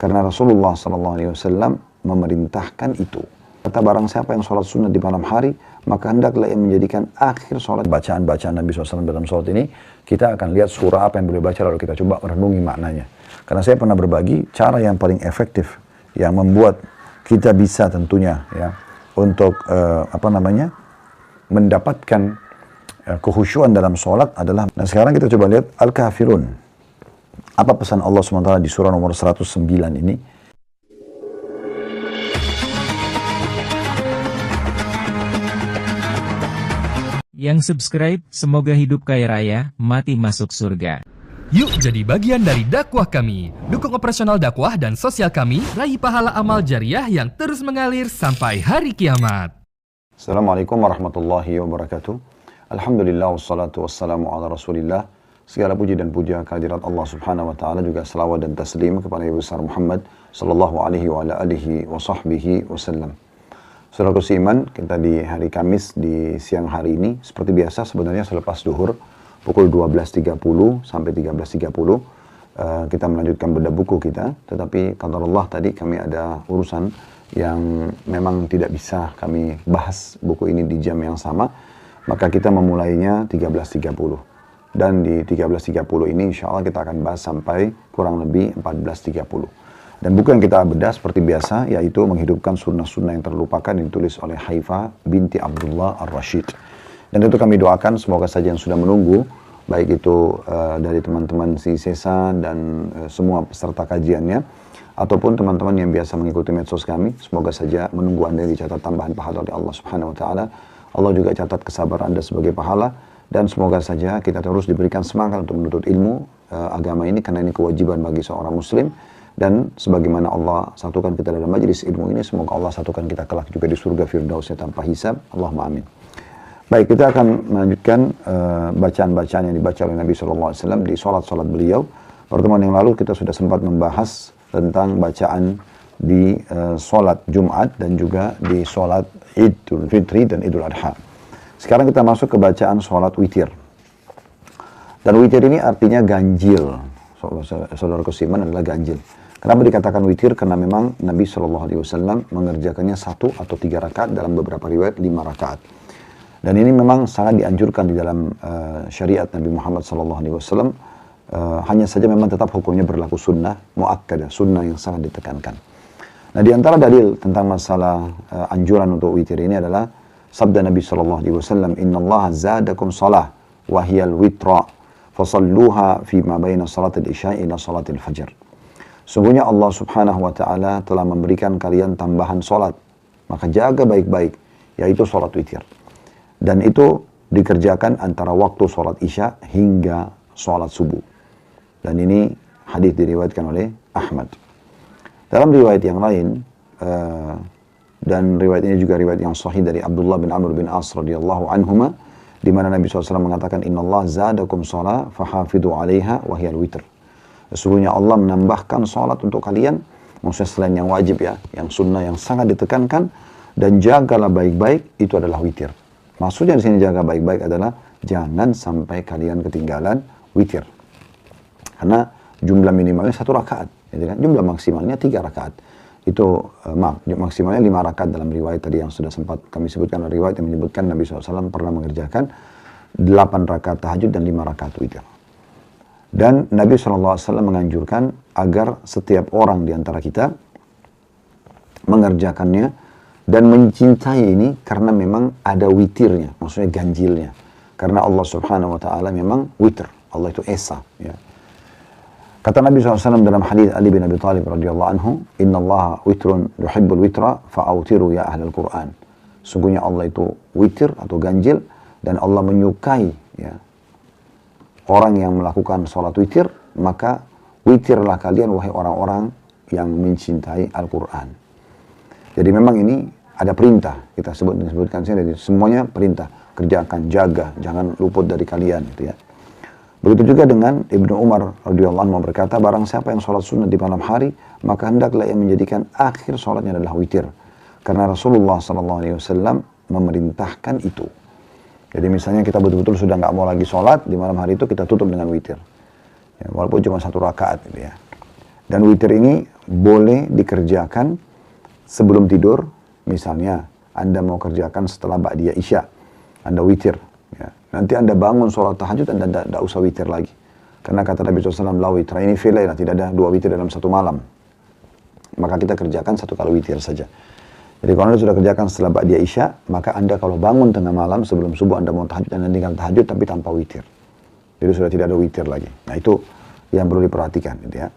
Karena Rasulullah SAW memerintahkan itu. Kata barang siapa yang sholat sunnah di malam hari, maka hendaklah yang menjadikan akhir sholat. Bacaan-bacaan Nabi SAW dalam sholat ini, kita akan lihat surah apa yang boleh baca, lalu kita coba merenungi maknanya. Karena saya pernah berbagi cara yang paling efektif, yang membuat kita bisa tentunya ya untuk mendapatkan kekhusyuan dalam sholat adalah. Nah sekarang kita coba lihat Al-Kafirun. Apa pesan Allah SWT di surah nomor 109 ini? Yang subscribe, semoga hidup kaya raya, mati masuk surga. Yuk jadi bagian dari dakwah kami. Dukung operasional dakwah dan sosial kami, raih pahala amal jariah yang terus mengalir sampai hari kiamat. Assalamualaikum warahmatullahi wabarakatuh. Alhamdulillah wassalatu wassalamu ala rasulillah. Segala puji dan puja kehadirat Allah subhanahu wa ta'ala, juga salawat dan taslim kepada Nabi besar Muhammad sallallahu alaihi wa ala alihi wa sahbihi wasallam. Saudaraku seiman, kita di hari Kamis di siang hari ini, seperti biasa sebenarnya selepas duhur, pukul 12.30 sampai 13.30, kita melanjutkan bedah buku kita. Tetapi kata Allah tadi kami ada urusan yang memang tidak bisa kami bahas buku ini di jam yang sama, maka kita memulainya 13.30. Dan di 13.30 ini insya Allah kita akan bahas sampai kurang lebih 14.30. Dan buku yang kita bedah seperti biasa, yaitu menghidupkan sunnah-sunnah yang terlupakan, yang ditulis oleh Haifa binti Abdullah Ar-Rashid. Dan itu kami doakan semoga saja yang sudah menunggu, baik itu dari teman-teman si Sesa dan semua peserta kajiannya, ataupun teman-teman yang biasa mengikuti medsos kami, semoga saja menunggu Anda dicatat tambahan pahala oleh Allah Subhanahu wa Ta'ala. Allah juga catat kesabaran Anda sebagai pahala, dan semoga saja kita terus diberikan semangat untuk menuntut ilmu agama ini, karena ini kewajiban bagi seorang muslim. Dan sebagaimana Allah satukan kita dalam majlis ilmu ini, semoga Allah satukan kita kelak juga di surga firdausnya tanpa hisab. Allahumma amin. Baik, kita akan melanjutkan bacaan-bacaan yang dibaca oleh Nabi SAW di sholat-sholat beliau. Pertemuan yang lalu kita sudah sempat membahas tentang bacaan di sholat Jumat dan juga di sholat Idul Fitri dan Idul Adha. Sekarang kita masuk ke bacaan sholat witir. Dan witir ini artinya ganjil. Saudara kesiman adalah ganjil. Kenapa dikatakan witir? Karena memang Nabi SAW mengerjakannya 1 atau 3 rakaat, dalam beberapa riwayat 5 rakaat. Dan ini memang sangat dianjurkan di dalam syariat Nabi Muhammad SAW. Hanya saja memang tetap hukumnya berlaku sunnah muakkadah, sunnah yang sangat ditekankan. Nah, di antara dalil tentang masalah anjuran untuk witir ini adalah sabda Nabi SAW, Inna Allah zadakum salah wahiyal witra fasalluha fima baina salatil isya ila salatil fajr. Sungguhnya Allah Subhanahu wa Ta'ala telah memberikan kalian tambahan solat, maka jaga baik-baik, yaitu solat witir. Dan itu dikerjakan antara waktu solat isya hingga solat subuh. Dan ini hadis diriwayatkan oleh Ahmad. Dalam riwayat yang lain, dan riwayat ini juga riwayat yang sahih dari Abdullah bin Amr bin As radhiyallahu anhuma, di mana Nabi SAW mengatakan, Inna Allah zadakum salat fahafidhu alaiha wahiyal witr. Sesungguhnya Allah menambahkan salat untuk kalian, maksudnya selain yang wajib ya, yang sunnah yang sangat ditekankan, dan jagalah baik-baik, itu adalah witir. Maksudnya di sini jaga baik-baik adalah jangan sampai kalian ketinggalan witir. Karena jumlah minimalnya 1 rakaat, gitu kan? Jumlah maksimalnya 3 rakaat. Itu maksimalnya 5 rakaat dalam riwayat tadi yang sudah sempat kami sebutkan, riwayat yang menyebutkan Nabi SAW pernah mengerjakan 8 rakaat tahajud dan 5 rakaat witir. Dan Nabi SAW menganjurkan agar setiap orang di antara kita mengerjakannya dan mencintai ini karena memang ada witirnya, maksudnya ganjilnya. Karena Allah Subhanahu wa Ta'ala memang witir, Allah itu esa. Ya. Kata Nabi SAW dalam hadis Ali bin Abi Thalib radhiyallahu anhu, Inna Allah witrun yuhibbul witra fa'autiru ya ahlal Qur'an. Sungguhnya Allah itu witir atau ganjil, dan Allah menyukai ya, orang yang melakukan sholat witir, maka witirlah kalian wahai orang-orang yang mencintai Al-Quran. Jadi memang ini ada perintah, kita sebutkan sini, semuanya perintah, kerjakan, jaga, jangan luput dari kalian, gitu ya. Begitu juga dengan Ibnu Umar radhiyallahu anhu berkata, barang siapa yang sholat sunnah di malam hari, maka hendaklah yang menjadikan akhir sholatnya adalah witir. Karena Rasulullah SAW memerintahkan itu. Jadi misalnya kita betul-betul sudah nggak mau lagi sholat, di malam hari itu kita tutup dengan witir. Ya, walaupun cuma 1 rakaat gitu ya. Dan witir ini boleh dikerjakan sebelum tidur. Misalnya Anda mau kerjakan setelah ba'diyah isya, Anda witir. Ya. Nanti Anda bangun sholat tahajud, Anda tidak usah witir lagi. Karena kata Nabi SAW, la witra ini filayla, tidak ada 2 witir dalam satu malam. Maka kita kerjakan 1 kali witir saja. Jadi kalau Anda sudah kerjakan setelah ba'diyah isya, maka Anda kalau bangun tengah malam sebelum subuh Anda mau tahajud, Anda tinggal tahajud tapi tanpa witir. Jadi sudah tidak ada witir lagi. Nah itu yang perlu diperhatikan gitu ya.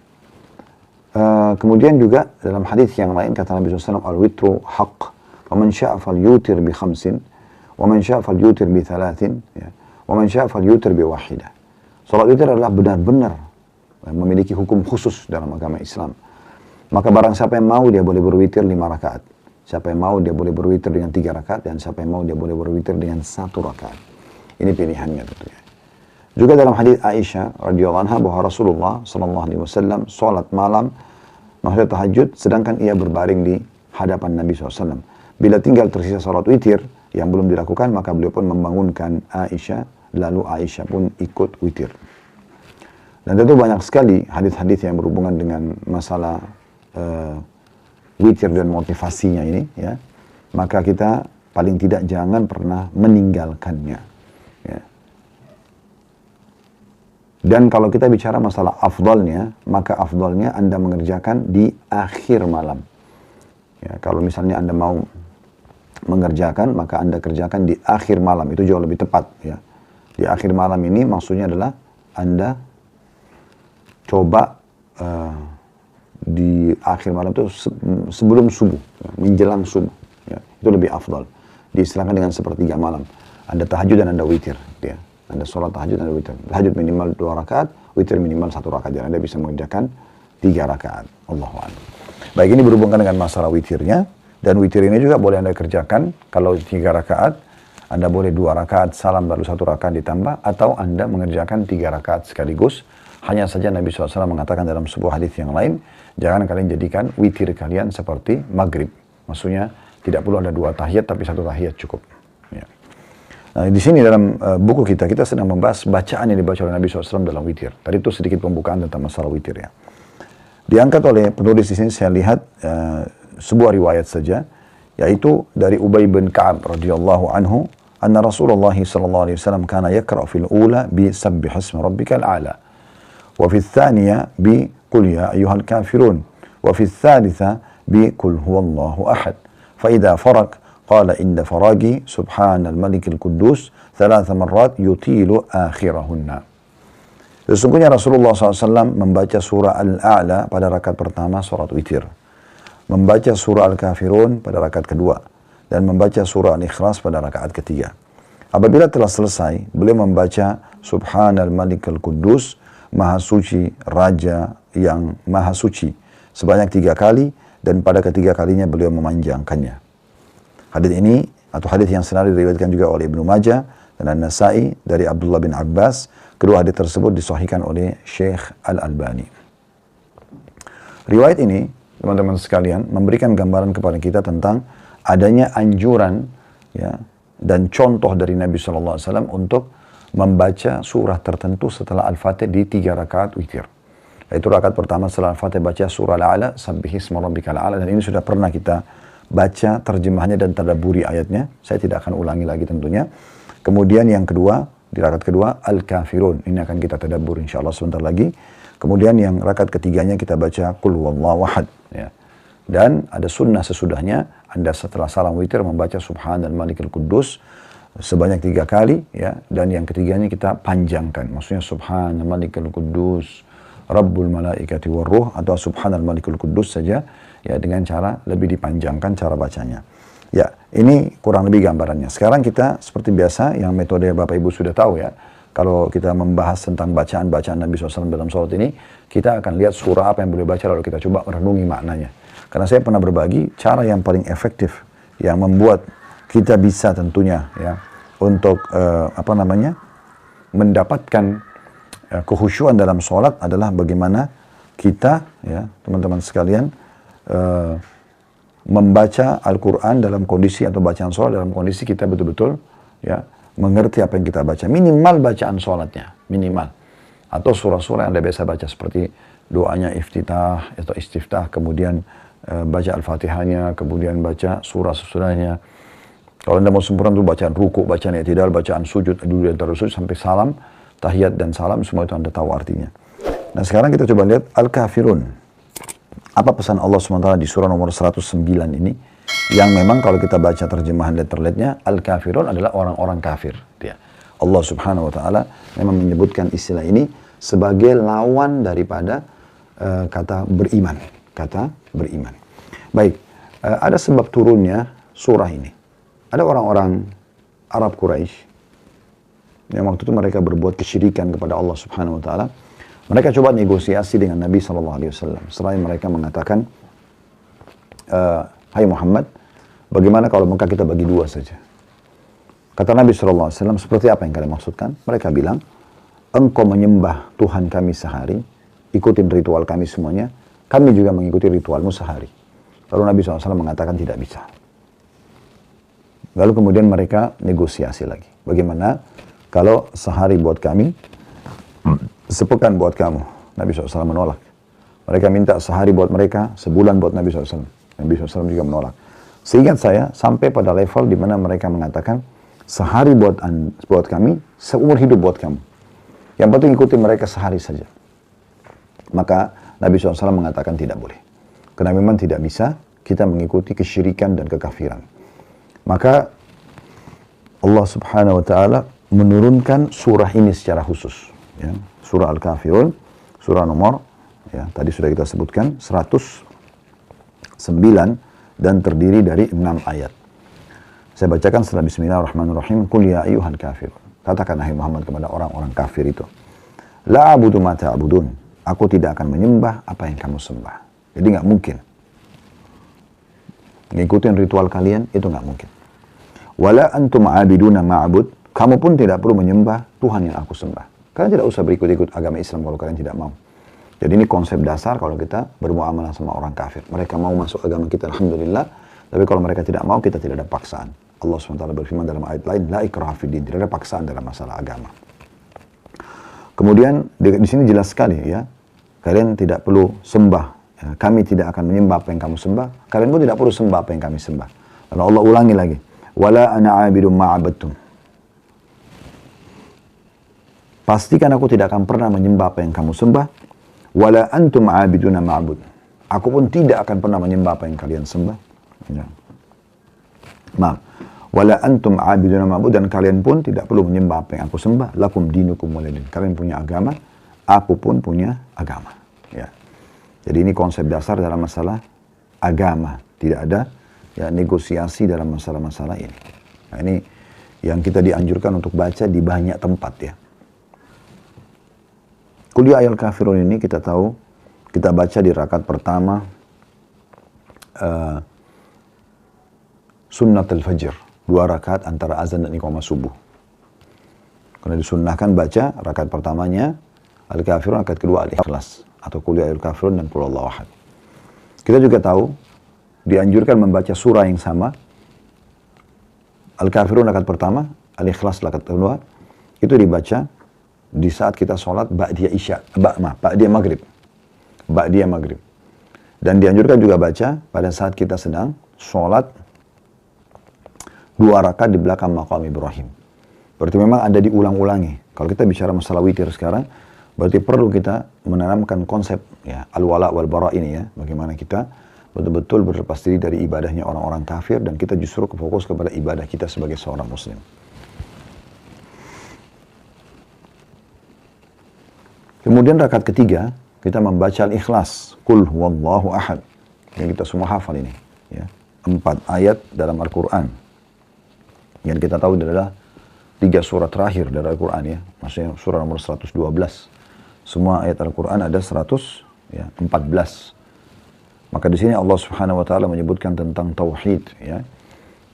Kemudian juga dalam hadis yang lain kata Nabi SAW, al-witru haqq, wa man sya'a falyutir bi khamsin, wa man sya'a falyutir bi thalathin, ya, wa man sya'a falyutir bi wahidah. Salat witir adalah benar-benar memiliki hukum khusus dalam agama Islam. Maka barang siapa yang mau dia boleh berwitir 5 rakaat. Siapa yang mau dia boleh berwitir dengan 3 rakaat, dan siapa yang mau dia boleh berwitir dengan 1 rakaat. Ini pilihannya tentunya. Juga dalam hadis Aisyah radhiyallahu anha bahwa Rasulullah sallallahu alaihi wasallam salat malam, maksudnya tahajud, sedangkan ia berbaring di hadapan Nabi SAW. Bila tinggal tersisa salat witir yang belum dilakukan, maka beliau pun membangunkan Aisyah, lalu Aisyah pun ikut witir. Dan tentu banyak sekali hadis-hadis yang berhubungan dengan masalah witir dan motivasinya ini, ya. Maka kita paling tidak jangan pernah meninggalkannya, ya. Dan kalau kita bicara masalah afdalnya, maka afdalnya Anda mengerjakan di akhir malam. Ya, kalau misalnya Anda mau mengerjakan, maka Anda kerjakan di akhir malam, itu jauh lebih tepat, ya. Di akhir malam ini maksudnya adalah Anda coba di akhir malam itu sebelum subuh, ya, menjelang subuh, ya, itu lebih afdal. Diistilahkan dengan sepertiga malam. Anda tahajud dan Anda witir, ya. Anda sholat tahajud dan Anda witir. Tahajud minimal 2 rakaat, witir minimal 1 rakaat. Dan Anda bisa mengerjakan 3 rakaat. Allahu a'lam. Baik, ini berhubungan dengan masalah witirnya. Dan witir ini juga boleh Anda kerjakan kalau 3 rakaat. Anda boleh 2 rakaat salam lalu 1 rakaat ditambah. Atau Anda mengerjakan 3 rakaat sekaligus. Hanya saja Nabi SAW mengatakan dalam sebuah hadis yang lain, jangan kalian jadikan witir kalian seperti maghrib. Maksudnya tidak perlu ada 2 tahiyat, tapi 1 tahiyat cukup. Ya. Nah, di sini dalam buku kita sedang membahas bacaan yang dibaca oleh Nabi SAW dalam witir. Tadi itu sedikit pembukaan tentang masalah witir, ya. Diangkat oleh penulis di sini, saya lihat sebuah riwayat saja, yaitu dari Ubay bin Ka'ab radhiyallahu anhu, anna Rasulullah sallallahu alaihi wasallam kana yaqra' fil ula bi sabbih isma rabbikal a'la, wa fil thaniyah bi qul ya ayyuhal kafirun, wa fil thalithah bi qul huwallahu ahad. Fa idza faraq qala inda faragi subhanal malikil quddus 3 marrat yutilu akhirahunna. Sesungguhnya Rasulullah SAW membaca surah Al-A'la pada rakaat pertama surat witir, membaca surah Al-Kafirun pada rakaat kedua, dan membaca surah Al-Ikhlas pada rakaat ketiga. Apabila telah selesai, beliau membaca Subhanal Malikal Quddus, Maha Suci, Raja yang Maha Suci, sebanyak 3 kali, dan pada ketiga kalinya beliau memanjangkannya. Hadis ini, atau hadis yang senada diriwayatkan juga oleh Ibnu Majah dan An-Nasai dari Abdullah bin Abbas. Kedua hadis tersebut disahihkan oleh Syekh Al-Albani. Riwayat ini, teman-teman sekalian, memberikan gambaran kepada kita tentang adanya anjuran, ya, dan contoh dari Nabi SAW untuk membaca surah tertentu setelah Al-Fatih di 3 rakaat witir. Yaitu rakaat pertama setelah Al-Fatih baca surah Al-A'la, Sabbihisma rabbikal a'la, dan ini sudah pernah kita baca terjemahannya dan tadabburi ayatnya. Saya tidak akan ulangi lagi tentunya. Kemudian yang kedua, di rakaat kedua, Al-Kafirun. Ini akan kita tadabbur insyaAllah sebentar lagi. Kemudian yang rakaat ketiganya kita baca Qul huwallahu ahad, ya. Dan ada sunnah sesudahnya, Anda setelah salam witir membaca Subhanal Malikil Quddus sebanyak 3 kali, ya. Dan yang ketiganya kita panjangkan. Maksudnya Subhanal Malikil Quddus Rabbul Malaikati Warruh, atau Subhanal Malikul Quddus saja, ya, dengan cara lebih dipanjangkan cara bacanya. Ya, ini kurang lebih gambarannya. Sekarang kita seperti biasa, yang metode Bapak Ibu sudah tahu, ya. Kalau kita membahas tentang bacaan-bacaan Nabi SAW dalam sholat ini, kita akan lihat surah apa yang boleh baca, lalu kita coba merenungi maknanya. Karena saya pernah berbagi cara yang paling efektif, yang membuat kita bisa tentunya, ya, untuk mendapatkan kehusyuan dalam sholat adalah bagaimana kita, ya, teman-teman sekalian, membaca Al-Quran dalam kondisi, atau bacaan sholat dalam kondisi kita betul-betul, ya, mengerti apa yang kita baca. Minimal bacaan sholatnya, minimal. Atau surah-surah yang Anda biasa baca seperti doanya iftitah atau istiftah, kemudian baca Al-Fatihahnya, kemudian baca surah sesudahnya. Kalau anda mau sempurna itu bacaan ruku, bacaan i'tidal, bacaan sujud, dulu antara sujud sampai salam, tahiyat dan salam, semua itu anda tahu artinya. Nah sekarang kita coba lihat Al-Kafirun. Apa pesan Allah SWT di surah nomor 109 ini? Yang memang kalau kita baca terjemahan letterletnya, Al-Kafirun adalah orang-orang kafir. Dia. Allah Subhanahu Wa Taala memang menyebutkan istilah ini sebagai lawan daripada kata beriman. Kata beriman. Baik, ada sebab turunnya surah ini. Ada orang-orang Arab Quraisy yang waktu itu mereka berbuat kesyirikan kepada Allah Subhanahu Wa Taala. Mereka coba negosiasi dengan Nabi Sallallahu Alaihi Wasallam. Selain mereka mengatakan, Hai Muhammad, bagaimana kalau Mekah kita bagi dua saja? Kata Nabi Sallallahu Alaihi Wasallam, seperti apa yang kalian maksudkan? Mereka bilang, engkau menyembah Tuhan kami sehari, ikutin ritual kami semuanya, kami juga mengikuti ritualmu sehari. Lalu Nabi SAW mengatakan tidak bisa. Lalu kemudian mereka negosiasi lagi. Bagaimana kalau sehari buat kami, sepekan buat kamu? Nabi SAW menolak. Mereka minta sehari buat mereka, sebulan buat Nabi SAW. Nabi SAW juga menolak. Seingat saya, sampai pada level di mana mereka mengatakan, sehari buat kami, seumur hidup buat kamu. Yang penting ikuti mereka sehari saja. Maka Nabi SAW mengatakan tidak boleh. Karena memang tidak bisa kita mengikuti kesyirikan dan kekafiran. Maka Allah Subhanahu Wa Taala menurunkan surah ini secara khusus. Ya. Surah Al-Kafirun, surah nomor, ya, tadi sudah kita sebutkan, 109 dan terdiri dari 6 ayat. Saya bacakan setelah Bismillahirrahmanirrahim. Qul ya ayyuhal kafirun. Katakan hai Muhammad kepada orang-orang kafir itu. La a'budu ma ta'budun. Aku tidak akan menyembah apa yang kamu sembah. Jadi nggak mungkin. Ngikutin ritual kalian itu nggak mungkin. Wala antum abiduna ma'bud. Kamu pun tidak perlu menyembah Tuhan yang aku sembah. Kalian tidak usah berikut-ikut agama Islam kalau kalian tidak mau. Jadi ini konsep dasar kalau kita bermuamalah sama orang kafir. Mereka mau masuk agama kita, alhamdulillah. Tapi kalau mereka tidak mau, kita tidak ada paksaan. Allah SWT berfirman dalam ayat lain, la ikraha fid din. Tidak ada paksaan dalam masalah agama. Kemudian di sini jelas sekali ya. Kalian tidak perlu sembah. Ya, kami tidak akan menyembah apa yang kamu sembah. Kalian pun tidak perlu sembah apa yang kami sembah. Lalu Allah ulangi lagi. Wala ana abidum ma'abadtum. Pastikan aku tidak akan pernah menyembah apa yang kamu sembah. Wala antum abiduna ma'bud. Aku pun tidak akan pernah menyembah apa yang kalian sembah. Ya. Maaf. Wala antum abiduna ma'bud. Dan kalian pun tidak perlu menyembah apa yang aku sembah. Lakum dinukum walidin. Kalian punya agama. Aku pun punya agama. Ya. Jadi ini konsep dasar dalam masalah agama. Tidak ada ya, negosiasi dalam masalah-masalah ini. Nah, ini yang kita dianjurkan untuk baca di banyak tempat ya. Kuliah ayat kafirun ini kita tahu, kita baca di rakaat pertama sunnat al-fajr. 2 rakaat antara azan dan iqamah subuh. Karena disunnahkan baca rakaat pertamanya al-kafirun, rakaat kedua al-ikhlas. Atau kuliah ayat kafirun dan qul huwallahu ahad. Kita juga tahu, dianjurkan membaca surah yang sama. Al-Kafirun rakaat pertama, Al-Ikhlas rakaat kedua, itu dibaca di saat kita sholat ba'diyah isya, ba'diyah maghrib. Ba'diyah maghrib. Dan dianjurkan juga baca pada saat kita sedang sholat 2 rakaat di belakang maqam Ibrahim. Berarti memang ada diulang-ulangi. Kalau kita bicara masalah witir sekarang, berarti perlu kita menanamkan konsep ya, al-wala wal bara ini ya. Bagaimana kita betul-betul berlepas diri dari ibadahnya orang-orang kafir dan kita justru fokus kepada ibadah kita sebagai seorang muslim. Kemudian rakaat ketiga kita membaca al-ikhlas, qul huwallahu ahad. Yang kita semua hafal ini ya. 4 ayat dalam Al-Quran. Yang kita tahu adalah 3 surah terakhir dari Al-Quran ya. Maksudnya surah nomor 112. Semua ayat Al-Quran ada 114. Maka di sini Allah Subhanahu wa taala menyebutkan tentang tauhid ya.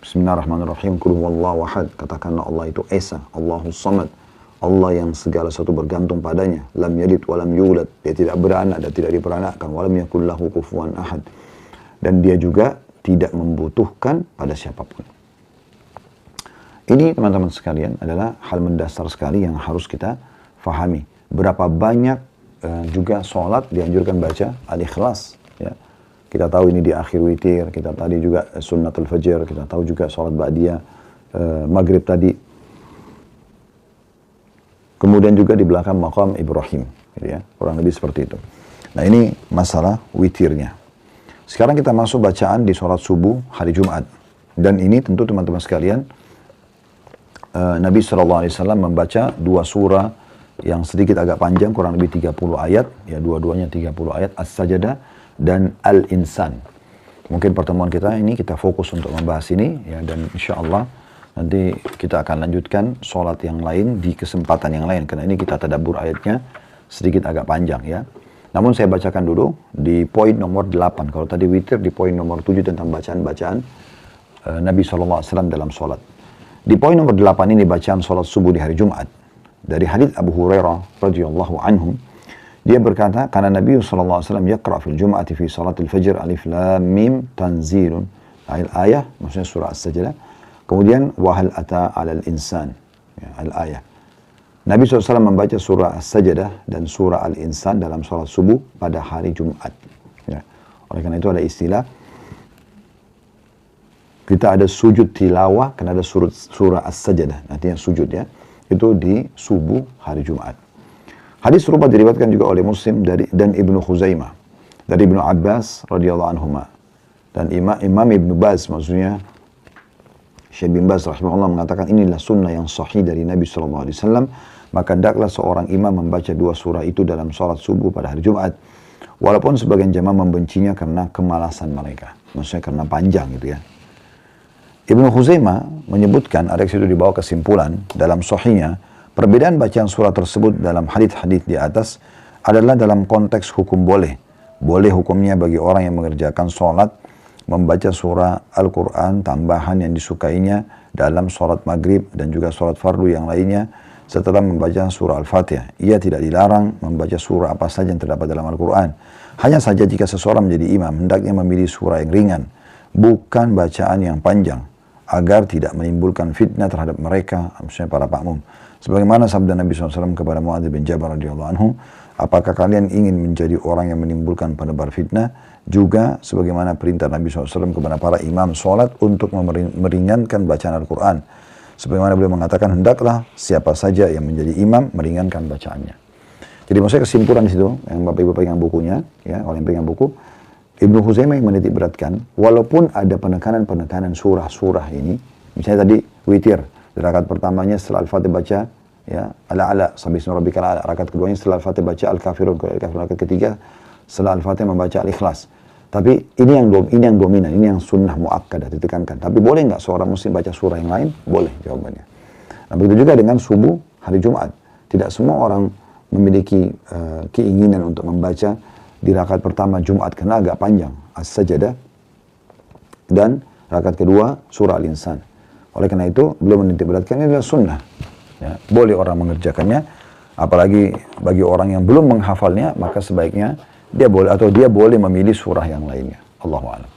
Bismillahirrahmanirrahim. Qul huwallahu ahad. Katakanlah Allah itu esa, Allahus samad. Allah yang segala sesuatu bergantung padanya. Lam yalid wa lam yulad. Dia tidak beranak dan tidak diperanakkan. Wa lam yakul lahu kufuwan ahad. Dan dia juga tidak membutuhkan pada siapapun. Ini teman-teman sekalian adalah hal mendasar sekali yang harus kita fahami. Berapa banyak juga sholat dianjurkan baca Al-Ikhlas. Ya. Kita tahu ini di akhir witir, kita tadi juga sunnatul fajr, kita tahu juga sholat ba'diyah, maghrib tadi. Kemudian juga di belakang maqam Ibrahim, gitu ya. Kurang lebih seperti itu. Nah ini masalah witirnya. Sekarang kita masuk bacaan di sholat subuh hari Jumat. Dan ini tentu teman-teman sekalian, Nabi SAW membaca dua surah yang sedikit agak panjang, kurang lebih 30 ayat, ya dua-duanya 30 ayat, As-Sajdah dan Al-Insan. Mungkin pertemuan kita ini kita fokus untuk membahas ini, ya, dan insya Allah nanti kita akan lanjutkan sholat yang lain di kesempatan yang lain, karena ini kita tadabbur ayatnya sedikit agak panjang ya. Namun saya bacakan dulu di poin nomor 8, kalau tadi witir di poin nomor 7 tentang bacaan-bacaan Nabi SAW dalam sholat. Di poin nomor 8 ini bacaan sholat subuh di hari Jumat. Dari hadits Abu Hurairah radhiyallahu anhu, dia berkata, karena Nabi SAW yaqra fil Jum'ati fi salatil fajr alif lam mim tanzilun. Al-ayah, maksudnya surah As-Sajdah. Kemudian, wahal ata alal insan. Ya, al-ayah. Nabi SAW membaca surah As-Sajdah dan surah Al-Insan dalam sholat subuh pada hari Jumat. Ya. Oleh karena itu ada istilah, kita ada sujud tilawah, karena ada surah As-Sajdah. Artinya sujud ya. Itu di subuh hari Jumat. Hadis serupa diriwayatkan juga oleh Muslim dan Ibnu Khuzaimah dari Ibnu Abbas radhiyallahu anhuma, dan Imam Ibnu Baz, maksudnya Syekh bin Baz rahimahullah, mengatakan inilah sunnah yang sahih dari Nabi SAW, maka hendaklah seorang imam membaca dua surah itu dalam sholat subuh pada hari Jumat, walaupun sebagian jamaah membencinya karena kemalasan mereka, maksudnya karena panjang gitu ya. Ibnu Khuzaimah menyebutkan, ada situ dibawa kesimpulan dalam sahihnya, perbedaan bacaan surah tersebut dalam hadits-hadits di atas adalah dalam konteks hukum boleh. Boleh hukumnya bagi orang yang mengerjakan sholat membaca surah Al-Quran tambahan yang disukainya dalam sholat maghrib dan juga sholat fardu yang lainnya setelah membaca surah Al-Fatihah. Ia tidak dilarang membaca surah apa saja yang terdapat dalam Al-Quran. Hanya saja jika seseorang menjadi imam, hendaknya memilih surah yang ringan, bukan bacaan yang panjang, agar tidak menimbulkan fitnah terhadap mereka, maksudnya para makmum. Sebagaimana sabda Nabi SAW kepada Muadz bin Jabal radhiyallahu anhu, apakah kalian ingin menjadi orang yang menimbulkan penebar fitnah? Juga sebagaimana perintah Nabi SAW kepada para imam sholat untuk meringankan bacaan Al-Quran. Sebagaimana beliau mengatakan, hendaklah siapa saja yang menjadi imam meringankan bacaannya. Jadi maksudnya kesimpulan di situ, yang Bapak Ibu pegang bukunya, ya, kalau yang pegang buku, Ibnu Khuzaimah yang menitik beratkan, walaupun ada penekanan-penekanan surah-surah ini, misalnya tadi witir, di rakaat pertamanya setelah Al-Fatihah baca ya Al-A'la, sabbihisma rabbikal a'la, rakaat keduanya setelah Al-Fatihah baca Al-Kafirun, rakaat ketiga setelah Al-Fatihah membaca Al-Ikhlas. Tapi ini yang dominan, ini yang sunnah muakkadah ditekankan. Tapi boleh nggak seorang muslim baca surah yang lain? Boleh jawabannya. Nah begitu juga dengan subuh hari Jumat. Tidak semua orang memiliki keinginan untuk membaca di rakaat pertama Jumat karena agak panjang, As-Sajdah, dan rakaat kedua surah Al-Insan. Oleh karena itu beliau menitik beratkan ini adalah sunnah. Ya, boleh orang mengerjakannya, apalagi bagi orang yang belum menghafalnya, maka sebaiknya dia boleh memilih surah yang lainnya. Allahu a'lam.